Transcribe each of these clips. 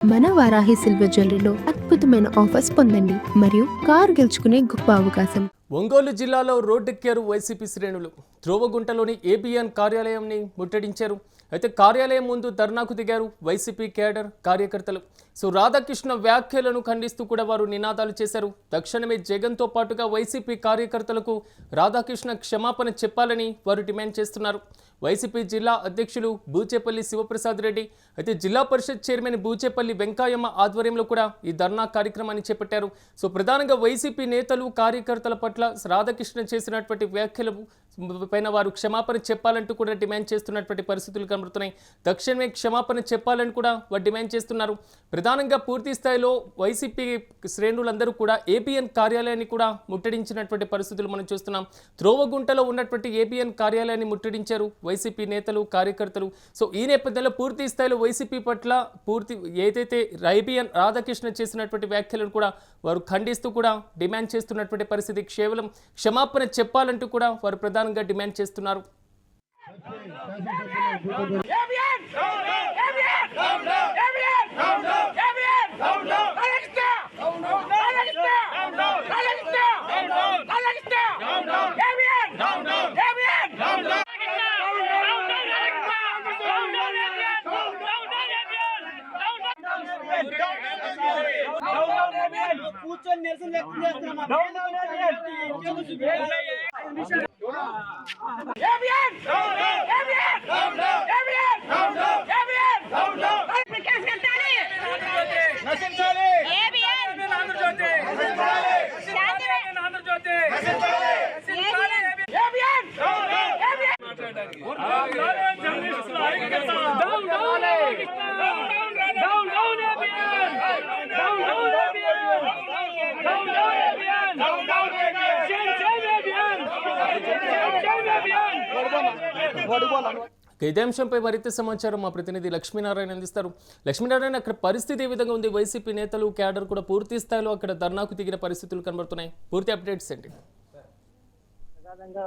మన వారాహి సిల్వర్ జ్యువెలరీలో అద్భుతమైన ఆఫర్స్ పొందండి మరియు కారు గెలుచుకునే గొప్ప అవకాశం. ఒంగోలు జిల్లాలో రోడ్డెక్కారు వైసీపీ శ్రేణులు. త్రోవగుంటలోని ఏబిఎన్ కార్యాలయాన్ని ముట్టడించారు. అయితే కార్యాలయం ముందు ధర్నాకు దిగారు వైసీపీ కేడర్ కార్యకర్తలు. రాధాకృష్ణ వ్యాఖ్యలను ఖండిస్తూ కూడా వారు నినాదాలు చేశారు. తక్షణమే జగన్తో పాటుగా వైసీపీ కార్యకర్తలకు రాధాకృష్ణ క్షమాపణ చెప్పాలని వారు డిమాండ్ చేస్తున్నారు. వైసీపీ జిల్లా అధ్యక్షులు బూచేపల్లి శివప్రసాద్ రెడ్డి, అయితే జిల్లా పరిషత్ చైర్మన్ బూచేపల్లి వెంకాయమ్మ ఆధ్వర్యంలో కూడా ఈ ధర్నా కార్యక్రమాన్ని చేపట్టారు. ప్రధానంగా వైసీపీ నేతలు కార్యకర్తల పట్ల రాధాకృష్ణ చేసినటువంటి వ్యాఖ్యలు పైన వారు క్షమాపణ చెప్పాలంటూ కూడా డిమాండ్ చేస్తున్నటువంటి పరిస్థితులు కనబడుతున్నాయి. తక్షణమే క్షమాపణ చెప్పాలని కూడా వారు డిమాండ్ చేస్తున్నారు. ప్రధానంగా పూర్తి స్థాయిలో వైసీపీ శ్రేణులందరూ కూడా ఏబిఎన్ కార్యాలయాన్ని కూడా ముట్టడించినటువంటి పరిస్థితులు మనం చూస్తున్నాం. త్రోవగుంటలో ఉన్నటువంటి ఏబిఎన్ కార్యాలయాన్ని ముట్టడించారు వైసీపీ నేతలు కార్యకర్తలు. ఈ నేపథ్యంలో పూర్తి స్థాయిలో వైసీపీ పట్ల ఏదైతే ఏబిఎన్ రాధాకృష్ణ చేసినటువంటి వ్యాఖ్యలను కూడా వారు ఖండిస్తూ కూడా డిమాండ్ చేస్తున్నటువంటి పరిస్థితి. కేవలం క్షమాపణ చెప్పాలంటూ కూడా వారు ప్రధానంగా డిమాండ్ చేస్తున్నారు. కూర్చొని నిరసన వ్యక్తం చేస్తున్నాం. ఇదే అంశంపై మరింత సమాచారం మా ప్రతినిధి లక్ష్మీనారాయణ అందిస్తారు. లక్ష్మీనారాయణ, అక్కడ పరిస్థితి ఏ విధంగా ఉంది? వైసీపీ నేతలు క్యాడర్ కూడా పూర్తి స్థాయిలో అక్కడ ధర్నాకు దిగిన పరిస్థితులు కనబడుతున్నాయి. పూర్తి అప్డేట్స్ ఏంటి? ప్రధానంగా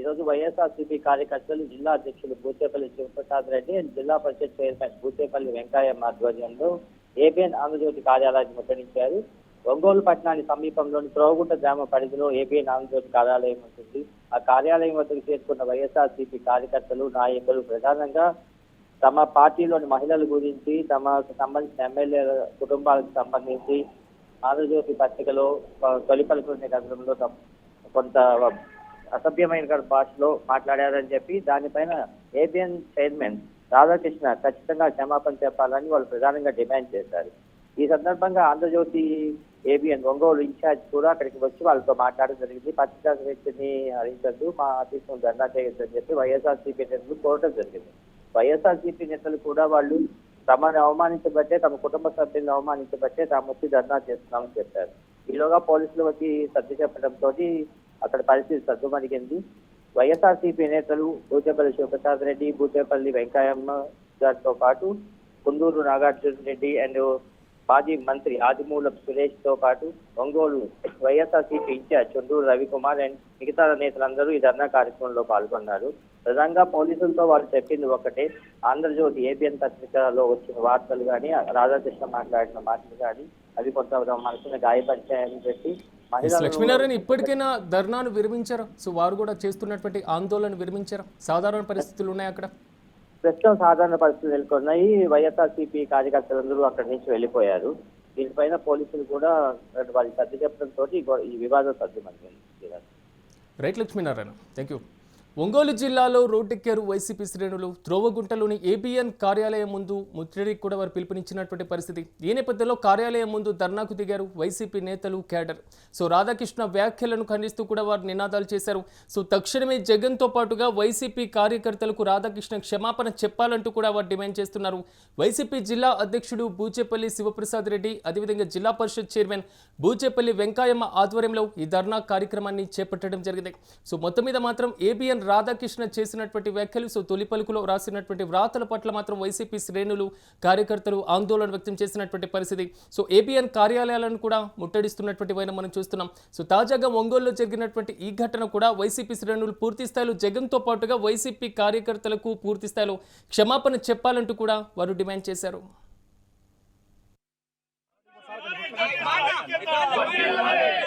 ఈరోజు వైఎస్ఆర్సీపీ కార్యకర్తలు జిల్లా అధ్యక్షులు బూచేపల్లి శివప్రసాద్ రెడ్డి, జిల్లా పరిషత్ చైర్మన్ బూచేపల్లి వెంకాయమ్మ ఆధ్వర్యంలో ఏబిఎన్ ఆంధ్రజ్యోతి కార్యాలయాన్ని ముట్టడించారు. ఒంగోలు పట్టణానికి సమీపంలోని త్రోవగుంట గ్రామ పరిధిలో ఏబిఎన్ ఆంధ్రజ్యోతి కార్యాలయం ఉంటుంది. ఆ కార్యాలయం వద్దకు చేరుకున్న వైఎస్ఆర్సీపీ కార్యకర్తలు, నాయకులు ప్రధానంగా తమ పార్టీలోని మహిళల గురించి, తమకు సంబంధించిన ఎమ్మెల్యేల కుటుంబాలకు సంబంధించి ఆంధ్రజ్యోతి పత్రికలో తొలి పలుకునే గతంలో కొంత అసభ్యమైన భాషలో మాట్లాడారని చెప్పి దానిపైన ఏబిఎన్ చైర్మన్ రాధాకృష్ణ ఖచ్చితంగా క్షమాపణ చెప్పాలని వాళ్ళు ప్రధానంగా డిమాండ్ చేశారు. ఈ సందర్భంగా ఆంధ్రజ్యోతి ఏబిఎన్ ఒంగోలు ఇన్ఛార్జ్ కూడా అక్కడికి వచ్చి వాళ్ళతో మాట్లాడడం జరిగింది. పత్రికా వ్యక్తిని హరించద్దు, మా ఆఫీసును ధర్నా చేయొద్దు అని చెప్పి వైఎస్ఆర్సీపీ నేతలు కోరడం జరిగింది. వైఎస్ఆర్సీపీ నేతలు కూడా వాళ్ళు తమను అవమానించబట్టే, తమ కుటుంబ సభ్యులను అవమానించబట్టే తాము వచ్చి ధర్నా చేస్తున్నామని చెప్పారు. ఈలోగా పోలీసులు వచ్చి సర్ది చెప్పడంతో అక్కడ పరిస్థితి సద్దుమణిగింది. వైఎస్ఆర్సీపీ నేతలు బూచేపల్లి శివప్రసాద్ రెడ్డి, బూచేపల్లి వెంకాయమ్మ గారితో పాటు కుందూరు నాగార్జున రెడ్డి అండ్ మాజీ మంత్రి ఆదిమూలపు సురేష్ తో పాటు ఒంగోలు వైఎస్ఆర్సీపీ ఇన్ఛార్జ్ చొండూరు రవికుమార్ అండ్ మిగతా నేతలందరూ ఈ ధర్నా కార్యక్రమంలో పాల్గొన్నారు. ప్రధానంగా పోలీసులతో వాళ్ళు చెప్పింది ఒకటే, ఆంధ్రజ్యోతి ఏబిఎన్ పత్రికలో వచ్చిన వార్తలు కానీ, రాధాకృష్ణ మాట్లాడిన మాటలు కానీ అవి కొంత మనసుని గాయపరిచాయని చెప్పి లక్ష్మీనారాయణ ఇప్పటికైనా ధర్నాను విరమించారా? వారు కూడా చేస్తున్నటువంటి ఆందోళన విరమించారా? సాధారణ పరిస్థితులు ఉన్నాయి అక్కడ? ప్రస్తుతం సాధారణ పరిస్థితులు నెలకొన్నాయి. వైఎస్ఆర్సీపీ కార్యకర్తలందరూ అక్కడి నుంచి వెళ్ళిపోయారు. దీనిపైన పోలీసులు కూడా వారికి సర్ది చెప్పడంతో ఈ వివాదం సర్దుమణిగింది. Right Lakshminarayana, thank you. Ongole జిల్లాలో రోడ్డెక్కారు వైసీపీ శ్రేణులు. త్రోవగుంటలోని ఏబిఎన్ కార్యాలయం ముందు ముట్టడికి కూడా వారు పిలుపునిచ్చినటువంటి పరిస్థితి. ఈ నేపథ్యంలో కార్యాలయం ముందు ధర్నాకు దిగారు వైసీపీ నేతలు, క్యాడర్. రాధాకృష్ణ వ్యాఖ్యలను ఖండిస్తూ కూడా వారు నినాదాలు చేశారు. తక్షణమే జగన్తో పాటుగా వైసీపీ కార్యకర్తలకు రాధాకృష్ణ క్షమాపణ చెప్పాలంటూ కూడా వారు డిమాండ్ చేస్తున్నారు. వైసీపీ జిల్లా అధ్యక్షుడు బూచేపల్లి శివప్రసాద్ రెడ్డి, అదేవిధంగా జిల్లా పరిషత్ చైర్మన్ బూచేపల్లి వెంకాయమ్మ ఆధ్వర్యంలో ఈ ధర్నా కార్యక్రమాన్ని చేపట్టడం జరిగింది. మొత్తం మీద మాత్రం ఏబిఎన్ రాధాకృష్ణ చేసినటువంటి వ్యాఖ్యలు, తొలి పలుకులో రాసినటువంటి వ్రాతల పట్ల మాత్రం వైసీపీ శ్రేణులు, కార్యకర్తలు ఆందోళన వ్యక్తం చేసినటువంటి పరిస్థితి. ఏబిఎన్ కార్యాలయాలను కూడా ముట్టడిస్తున్నటువంటి వైన మనం చూస్తున్నాం. తాజాగా ఒంగోలులో జరిగినటువంటి ఈ ఘటన కూడా వైసీపీ శ్రేణులు పూర్తి స్థాయిలో జగన్తో పాటుగా వైసీపీ కార్యకర్తలకు పూర్తి స్థాయిలో క్షమాపణ చెప్పాలంటూ కూడా వారు డిమాండ్ చేశారు. వర్ధిల్లాలి